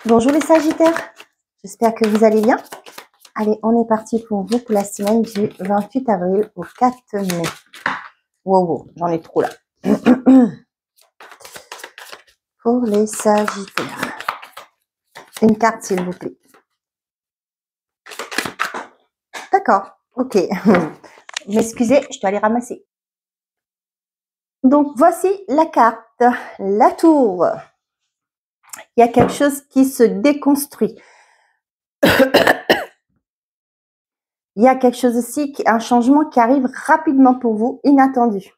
Bonjour les Sagittaires, j'espère que vous allez bien. Allez, on est parti pour vous pour la semaine du 28 avril au 4 mai. Wow, j'en ai trop là. Pour les Sagittaires. Une carte s'il vous plaît. D'accord, ok. M'excusez, je dois aller ramasser. Donc voici la carte, la tour. Il y a quelque chose qui se déconstruit. Il y a quelque chose aussi, un changement qui arrive rapidement pour vous, inattendu.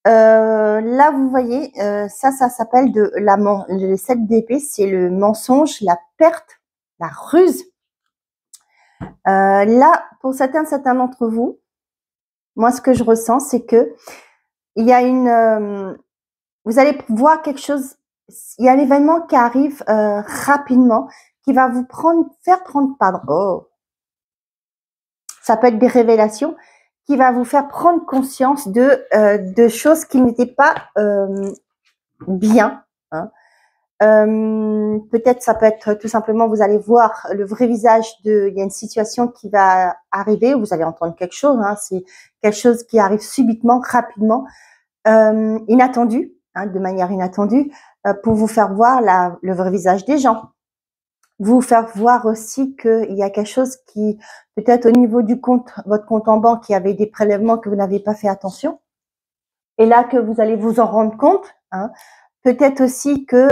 Là, vous voyez, ça s'appelle le 7 d'épée, c'est le mensonge, la perte, la ruse. Là, pour certains d'entre vous, moi, ce que je ressens, c'est que il y a vous allez voir quelque chose, il y a un événement qui arrive rapidement, qui va vous faire prendre, ça peut être des révélations, qui va vous faire prendre conscience de choses qui n'étaient pas bien. Hein. Peut-être ça peut être tout simplement, vous allez voir le vrai visage il y a une situation qui va arriver, vous allez entendre quelque chose, hein, c'est quelque chose qui arrive subitement, rapidement, inattendu, hein, de manière inattendue, pour vous faire voir le vrai visage des gens. Vous faire voir aussi qu'il y a quelque chose qui, peut-être au niveau du compte, votre compte en banque, il y avait des prélèvements que vous n'avez pas fait attention. Et là, que vous allez vous en rendre compte. Hein. Peut-être aussi que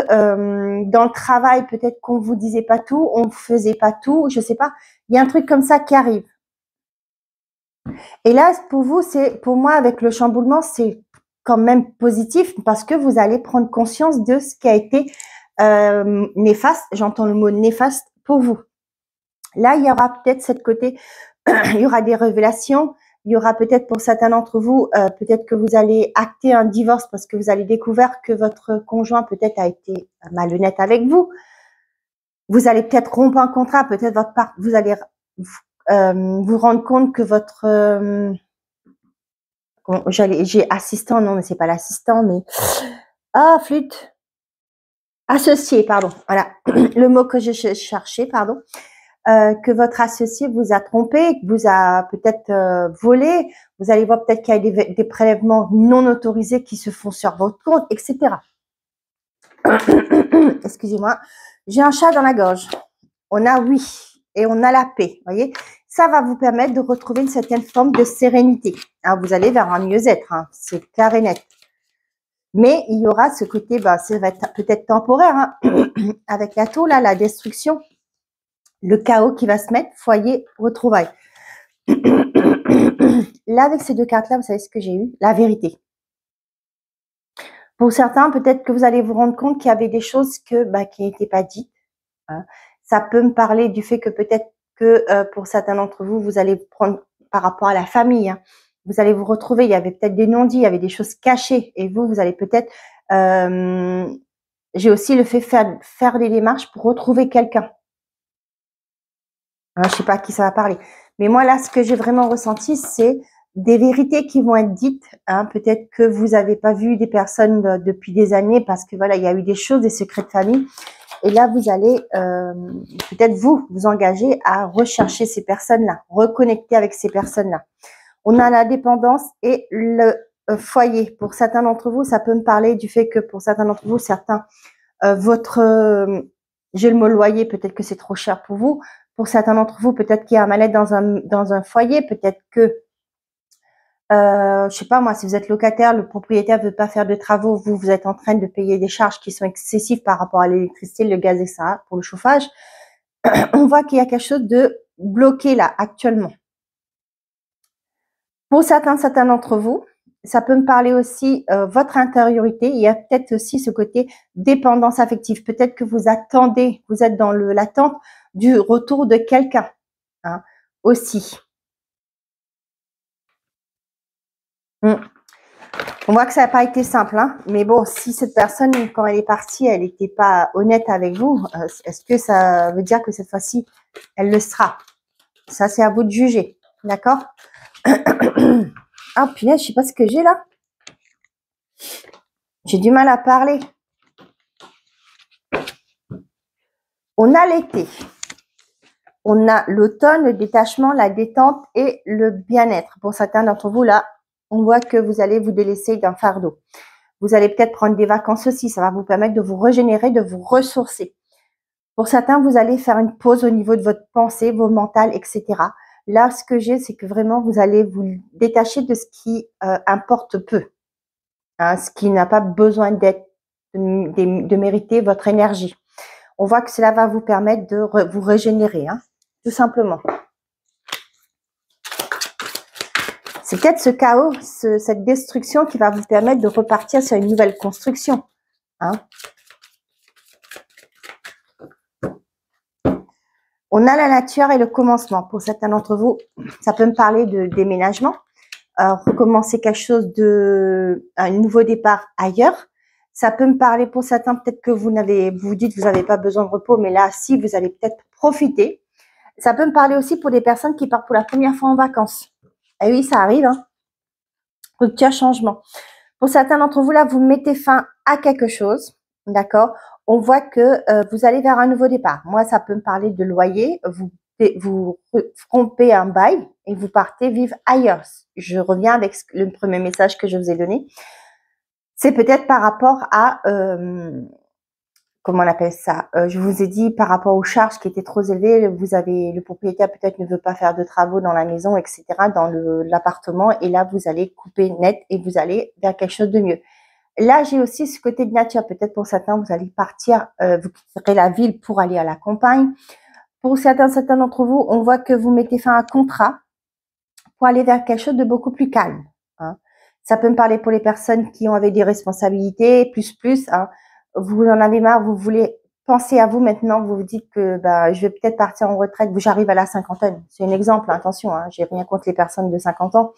dans le travail, peut-être qu'on vous disait pas tout, on faisait pas tout, je sais pas. Il y a un truc comme ça qui arrive. Et là, pour vous, pour moi, avec le chamboulement, c'est quand même positif parce que vous allez prendre conscience de ce qui a été néfaste, j'entends le mot néfaste pour vous. Là, il y aura peut-être cette côté, il y aura des révélations, il y aura peut-être pour certains d'entre vous, peut-être que vous allez acter un divorce parce que vous allez découvrir que votre conjoint peut-être a été malhonnête avec vous. Vous allez peut-être rompre un contrat, peut-être vous allez vous rendre compte que votre j'ai assistant, non mais c'est pas l'assistant, mais flûte. Associé, pardon. Voilà, le mot que je cherchais, pardon. Que votre associé vous a trompé, vous a peut-être volé. Vous allez voir peut-être qu'il y a des prélèvements non autorisés qui se font sur votre compte, etc. Excusez-moi. J'ai un chat dans la gorge. On a oui et on a la paix. Voyez, ça va vous permettre de retrouver une certaine forme de sérénité. Hein, vous allez vers un mieux-être, hein, c'est clair et net. Mais il y aura ce côté, ça va être peut-être temporaire, hein, avec la tour, là, la destruction, le chaos qui va se mettre, foyer, retrouvailles. Là, avec ces deux cartes-là, vous savez ce que j'ai eu? La vérité. Pour certains, peut-être que vous allez vous rendre compte qu'il y avait des choses qui n'étaient pas dites. Hein. Ça peut me parler du fait que peut-être que pour certains d'entre vous, vous allez prendre par rapport à la famille, hein, vous allez vous retrouver, il y avait peut-être des non-dits, il y avait des choses cachées, et vous allez peut-être, j'ai aussi le fait faire des démarches pour retrouver quelqu'un. Hein, je sais pas à qui ça va parler, mais moi là, ce que j'ai vraiment ressenti, c'est des vérités qui vont être dites. Hein, peut-être que vous n'avez pas vu des personnes depuis des années parce que voilà, il y a eu des choses, des secrets de famille. Et là, vous allez peut-être vous engager à rechercher ces personnes-là, reconnecter avec ces personnes-là. On a la dépendance et le foyer. Pour certains d'entre vous, ça peut me parler du fait que pour certains d'entre vous, j'ai le mot loyer, peut-être que c'est trop cher pour vous. Pour certains d'entre vous, peut-être qu'il y a un mal-être dans un foyer, peut-être que je sais pas moi, si vous êtes locataire, le propriétaire veut pas faire de travaux, vous êtes en train de payer des charges qui sont excessives par rapport à l'électricité, le gaz, etc. pour le chauffage. On voit qu'il y a quelque chose de bloqué là actuellement. Pour certains d'entre vous, ça peut me parler aussi votre intériorité. Il y a peut-être aussi ce côté dépendance affective. Peut-être que vous attendez, vous êtes dans l'attente du retour de quelqu'un, hein, aussi. On voit que ça n'a pas été simple, hein, mais bon, si cette personne, quand elle est partie, elle n'était pas honnête avec vous, est-ce que ça veut dire que cette fois-ci, elle le sera? Ça, c'est à vous de juger, d'accord? Ah, punaise, je sais pas ce que j'ai là. J'ai du mal à parler. On a l'été. On a l'automne, le détachement, la détente et le bien-être. Pour certains d'entre vous, là, on voit que vous allez vous délaisser d'un fardeau. Vous allez peut-être prendre des vacances aussi. Ça va vous permettre de vous régénérer, de vous ressourcer. Pour certains, vous allez faire une pause au niveau de votre pensée, vos mentales, etc. Là, ce que j'ai, c'est que vraiment, vous allez vous détacher de ce qui importe peu. Hein, ce qui n'a pas besoin de mériter votre énergie. On voit que cela va vous permettre de vous régénérer, hein, tout simplement. C'est peut-être ce chaos, cette destruction qui va vous permettre de repartir sur une nouvelle construction. Hein. On a la nature et le commencement. Pour certains d'entre vous, ça peut me parler de déménagement. Recommencer quelque chose un nouveau départ ailleurs. Ça peut me parler pour certains, peut-être que vous dites que vous n'avez pas besoin de repos, mais là, si, vous allez peut-être profiter. Ça peut me parler aussi pour des personnes qui partent pour la première fois en vacances. Et oui, ça arrive, hein. Rupture, changement. Pour certains d'entre vous, là, vous mettez fin à quelque chose, d'accord? On voit que vous allez vers un nouveau départ. Moi, ça peut me parler de loyer. Vous rompez un bail et vous partez vivre ailleurs. Je reviens avec le premier message que je vous ai donné. C'est peut-être par rapport à, comment on appelle ça, je vous ai dit par rapport aux charges qui étaient trop élevées, le propriétaire peut-être ne veut pas faire de travaux dans la maison, etc., dans l'appartement, et là, vous allez couper net et vous allez vers quelque chose de mieux. Là, j'ai aussi ce côté de nature. Peut-être pour certains, vous allez partir, vous quitterez la ville pour aller à la campagne. Pour certains d'entre vous, on voit que vous mettez fin à un contrat pour aller vers quelque chose de beaucoup plus calme. Hein. Ça peut me parler pour les personnes qui ont avec des responsabilités, plus. Hein. Vous en avez marre, vous voulez penser à vous maintenant, vous vous dites que je vais peut-être partir en retraite, j'arrive à la cinquantaine. C'est un exemple, attention, hein, j'ai rien contre les personnes de 50 ans.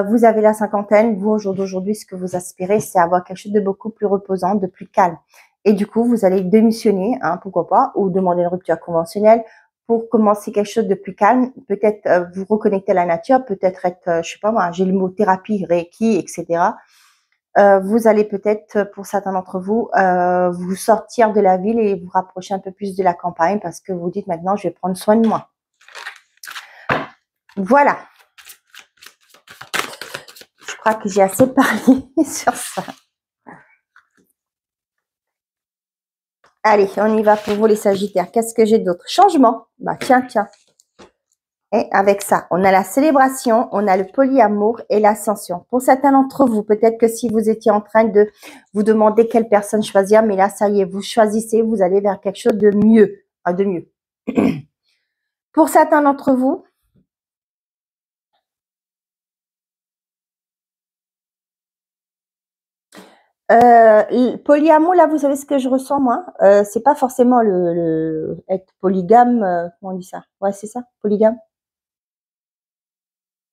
Vous avez la cinquantaine, vous, au jour d'aujourd'hui, ce que vous aspirez, c'est avoir quelque chose de beaucoup plus reposant, de plus calme. Et du coup, vous allez démissionner, hein, pourquoi pas, ou demander une rupture conventionnelle pour commencer quelque chose de plus calme. Peut-être vous reconnecter à la nature, peut-être être, je sais pas moi, j'ai le mot thérapie, Reiki, etc. Vous allez peut-être, pour certains d'entre vous, vous sortir de la ville et vous rapprocher un peu plus de la campagne parce que vous dites maintenant, je vais prendre soin de moi. Voilà. Je crois que j'ai assez parlé sur ça. Allez, on y va pour vous les Sagittaires. Qu'est-ce que j'ai d'autre? Changement. Tiens. Et avec ça, on a la célébration, on a le polyamour et l'ascension. Pour certains d'entre vous, peut-être que si vous étiez en train de vous demander quelle personne choisir, mais là, ça y est, vous choisissez, vous allez vers quelque chose de mieux. Pour certains d'entre vous, polyamour, là, vous savez ce que je ressens, moi. C'est pas forcément être polygame, comment on dit ça? Ouais, c'est ça, polygame.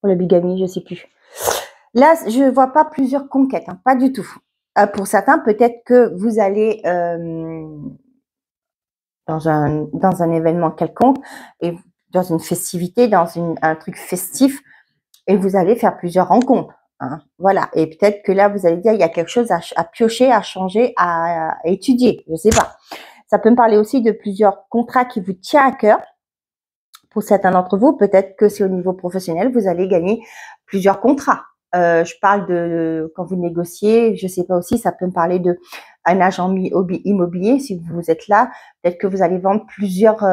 Ou la bigamie, je sais plus. Là, je vois pas plusieurs conquêtes, hein, pas du tout. Pour certains, peut-être que vous allez dans un événement quelconque, et dans une festivité, dans un truc festif, et vous allez faire plusieurs rencontres. Hein, voilà. Et peut-être que là, vous allez dire, il y a quelque chose à piocher, à changer, à étudier. Je sais pas. Ça peut me parler aussi de plusieurs contrats qui vous tiennent à cœur. Pour certains d'entre vous, peut-être que c'est au niveau professionnel, vous allez gagner plusieurs contrats. Je parle de quand vous négociez, je sais pas aussi, ça peut me parler de un agent immobilier. Si vous êtes là, peut-être que vous allez vendre plusieurs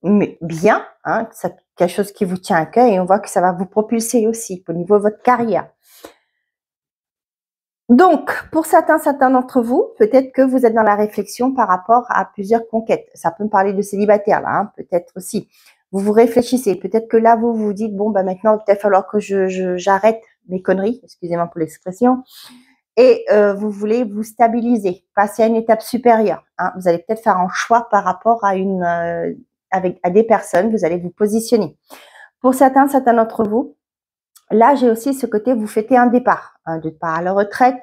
biens, hein, quelque chose qui vous tient à cœur, et on voit que ça va vous propulser aussi au niveau de votre carrière. Donc, pour certains d'entre vous, peut-être que vous êtes dans la réflexion par rapport à plusieurs conquêtes. Ça peut me parler de célibataire, là, hein, peut-être aussi. Vous réfléchissez. Peut-être que là, vous vous dites, bon, maintenant, il va peut-être falloir que j'arrête mes conneries, excusez-moi pour l'expression, et vous voulez vous stabiliser, passer à une étape supérieure. Hein. Vous allez peut-être faire un choix par rapport à à des personnes, vous allez vous positionner. Pour certains d'entre vous, là, j'ai aussi ce côté, vous fêtez un départ à la retraite,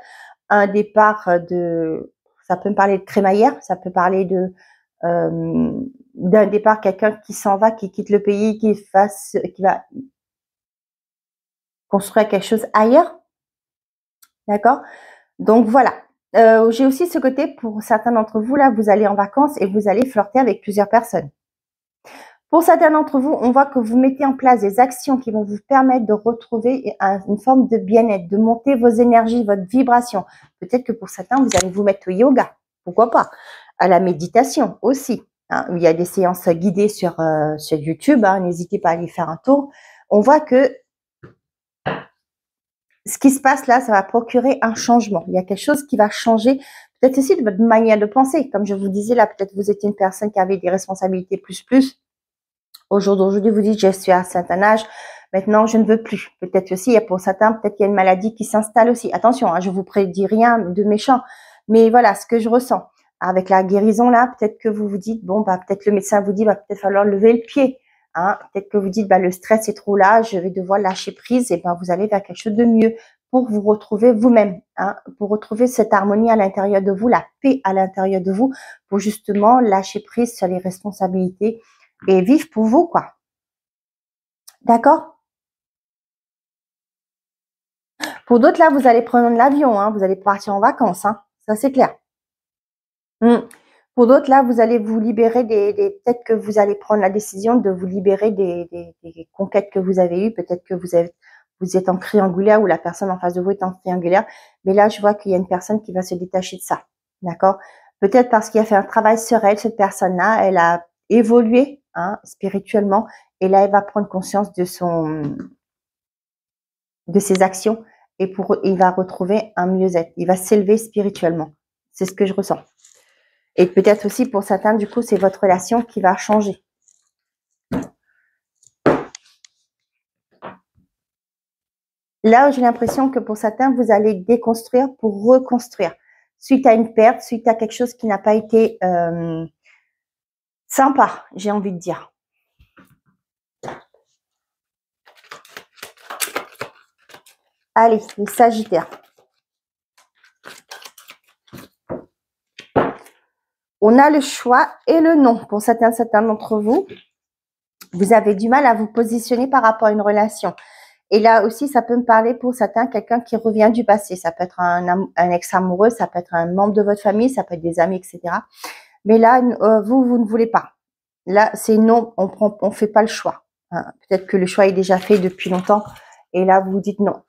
un départ ça peut me parler de crémaillère, ça peut parler d'un départ, quelqu'un qui s'en va, qui quitte le pays, qui va construire quelque chose ailleurs. D'accord? Donc voilà. J'ai aussi ce côté, pour certains d'entre vous, là, vous allez en vacances et vous allez flirter avec plusieurs personnes. Pour certains d'entre vous, on voit que vous mettez en place des actions qui vont vous permettre de retrouver une forme de bien-être, de monter vos énergies, votre vibration. Peut-être que pour certains, vous allez vous mettre au yoga, pourquoi pas, à la méditation aussi. Hein. Il y a des séances guidées sur YouTube, hein, n'hésitez pas à aller faire un tour. On voit que ce qui se passe là, ça va procurer un changement. Il y a quelque chose qui va changer, peut-être aussi de votre manière de penser. Comme je vous disais là, peut-être vous étiez une personne qui avait des responsabilités plus. Aujourd'hui, vous dites, je suis à un certain âge, maintenant, je ne veux plus. Peut-être aussi, il y a pour certains, peut-être qu'il y a une maladie qui s'installe aussi. Attention, hein, je vous prédis rien de méchant, mais voilà ce que je ressens. Avec la guérison là, peut-être que vous vous dites, bon, bah peut-être le médecin vous dit, va peut-être falloir lever le pied. Hein. Peut-être que vous dites, bah le stress est trop là, je vais devoir lâcher prise, et ben vous allez vers quelque chose de mieux pour vous retrouver vous-même, hein, pour retrouver cette harmonie à l'intérieur de vous, la paix à l'intérieur de vous, pour justement lâcher prise sur les responsabilités et vivre pour vous, quoi. D'accord? Pour d'autres, là, vous allez prendre l'avion, hein, vous allez partir en vacances, hein, ça c'est clair. Pour d'autres, là, vous allez vous libérer peut-être que vous allez prendre la décision de vous libérer des conquêtes que vous avez eues. Peut-être que vous êtes en triangulaire ou la personne en face de vous est en triangulaire. Mais là, je vois qu'il y a une personne qui va se détacher de ça. D'accord? Peut-être parce qu'il a fait un travail sur elle, cette personne-là, elle a évolué, hein, spirituellement. Et là, elle va prendre conscience de ses actions et il va retrouver un mieux-être. Il va s'élever spirituellement. C'est ce que je ressens. Et peut-être aussi pour certains, du coup, c'est votre relation qui va changer. Là, j'ai l'impression que pour certains, vous allez déconstruire pour reconstruire. Suite à une perte, suite à quelque chose qui n'a pas été sympa, j'ai envie de dire. Allez, les Sagittaires. On a le choix et le non. Pour certains d'entre vous, vous avez du mal à vous positionner par rapport à une relation. Et là aussi, ça peut me parler pour certains, quelqu'un qui revient du passé. Ça peut être un ex-amoureux, ça peut être un membre de votre famille, ça peut être des amis, etc. Mais là, vous ne voulez pas. Là, c'est non, on fait pas le choix. Hein. Peut-être que le choix est déjà fait depuis longtemps. Et là, vous vous dites non.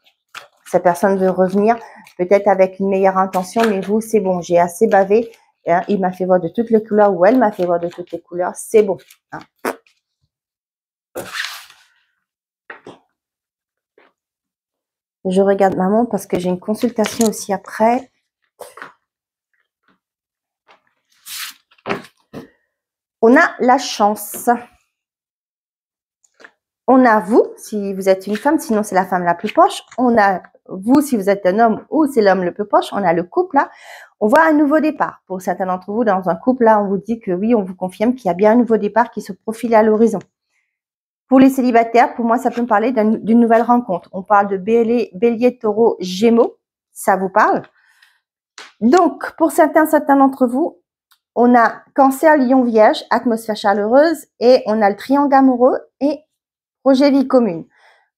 Cette personne veut revenir, peut-être avec une meilleure intention, mais vous, c'est bon, j'ai assez bavé. Hein, il m'a fait voir de toutes les couleurs, ou elle m'a fait voir de toutes les couleurs, c'est bon. Hein. Je regarde ma montre parce que j'ai une consultation aussi après. On a la chance. On a vous, si vous êtes une femme, sinon c'est la femme la plus proche. On a vous, si vous êtes un homme, ou c'est l'homme le plus proche. On a le couple là. On voit un nouveau départ. Pour certains d'entre vous, dans un couple là, on vous dit que oui, on vous confirme qu'il y a bien un nouveau départ qui se profile à l'horizon. Pour les célibataires, pour moi, ça peut me parler d'une nouvelle rencontre. On parle de bélier, taureau, gémeaux. Ça vous parle? Donc, pour certains d'entre vous, on a cancer, lion, vierge, atmosphère chaleureuse, et on a le triangle amoureux et projet vie commune.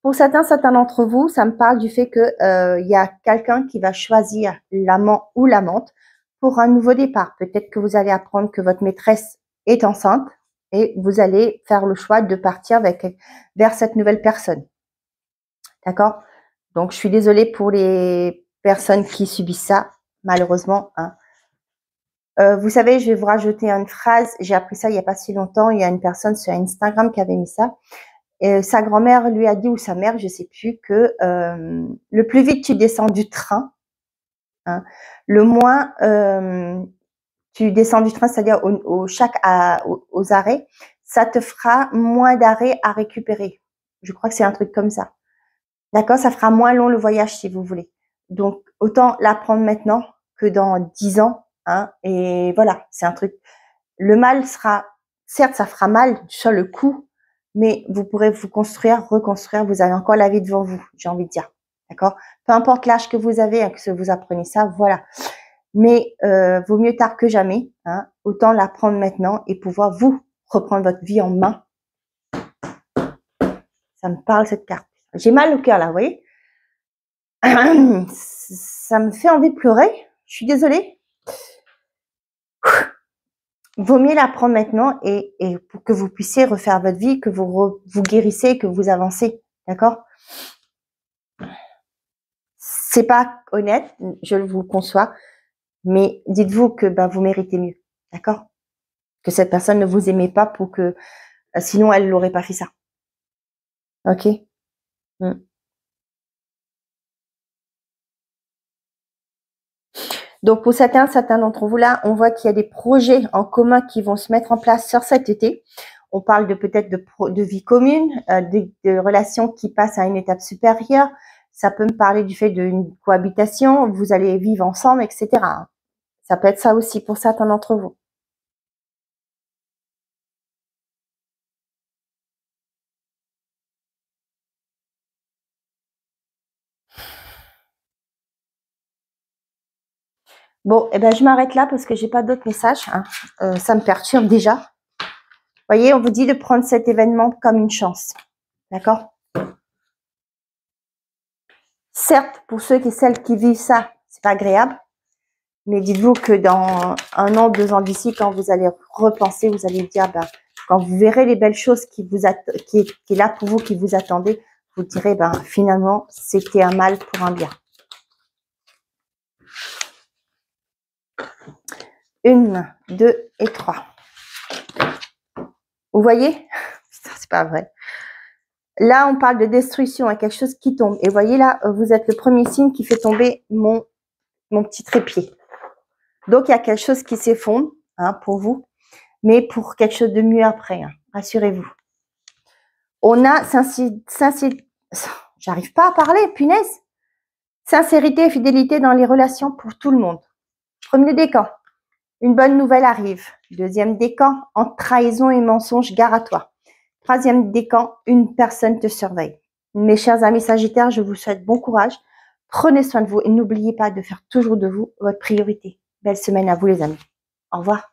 Pour certains d'entre vous, ça me parle du fait que y a quelqu'un qui va choisir l'amant ou l'amante pour un nouveau départ. Peut-être que vous allez apprendre que votre maîtresse est enceinte et vous allez faire le choix de partir vers cette nouvelle personne. D'accord? Donc, je suis désolée pour les personnes qui subissent ça, malheureusement. Hein. Vous savez, je vais vous rajouter une phrase. J'ai appris ça il n'y a pas si longtemps. Il y a une personne sur Instagram qui avait mis ça. Et sa grand-mère lui a dit, ou sa mère, je sais plus, que le plus vite tu descends du train, hein, le moins tu descends du train, c'est-à-dire aux arrêts, ça te fera moins d'arrêts à récupérer. Je crois que c'est un truc comme ça. D'accord? Ça fera moins long le voyage si vous voulez. Donc, autant l'apprendre maintenant que dans 10 ans. Hein, et voilà, c'est un truc. Le mal sera, certes, ça fera mal sur le coup, mais vous pourrez vous construire, reconstruire. Vous avez encore la vie devant vous, j'ai envie de dire. D'accord? Peu importe l'âge que vous avez, hein, que vous apprenez ça, voilà. Mais vaut mieux tard que jamais. Hein, autant l'apprendre maintenant et pouvoir vous reprendre votre vie en main. Ça me parle cette carte. J'ai mal au cœur là, vous voyez? Ça me fait envie de pleurer. Je suis désolée. Vaut mieux la prendre maintenant et pour que vous puissiez refaire votre vie, que vous guérissez, que vous avancez. D'accord? C'est pas honnête, je vous conçois, mais dites-vous que vous méritez mieux. D'accord? Que cette personne ne vous aimait pas pour que, sinon elle n'aurait pas fait ça. Ok? Donc pour certains d'entre vous là, on voit qu'il y a des projets en commun qui vont se mettre en place sur cet été. On parle de peut-être de vie commune, de relations qui passent à une étape supérieure. Ça peut me parler du fait d'une cohabitation, vous allez vivre ensemble, etc. Ça peut être ça aussi pour certains d'entre vous. Bon, eh ben je m'arrête là parce que j'ai pas d'autres messages. Ça me perturbe déjà. Vous voyez, on vous dit de prendre cet événement comme une chance. D'accord? Certes, pour ceux et celles qui vivent ça, c'est pas agréable. Mais dites-vous que dans 1 an, 2 ans d'ici, quand vous allez repenser, vous allez dire, quand vous verrez les belles choses qui est là pour vous, qui vous attendez, vous direz, finalement, c'était un mal pour un bien. 1, 2 et 3. Vous voyez? Putain, c'est pas vrai. Là, on parle de destruction, à quelque chose qui tombe. Et vous voyez là, vous êtes le premier signe qui fait tomber mon petit trépied. Donc, il y a quelque chose qui s'effondre pour vous, mais pour quelque chose de mieux après, rassurez-vous. On a j'arrive pas à parler, punaise. Sincérité et fidélité dans les relations pour tout le monde. Premier décan, une bonne nouvelle arrive. Deuxième décan, en trahison et mensonge, gare à toi. Troisième décan, une personne te surveille. Mes chers amis Sagittaires, je vous souhaite bon courage. Prenez soin de vous et n'oubliez pas de faire toujours de vous votre priorité. Belle semaine à vous les amis. Au revoir.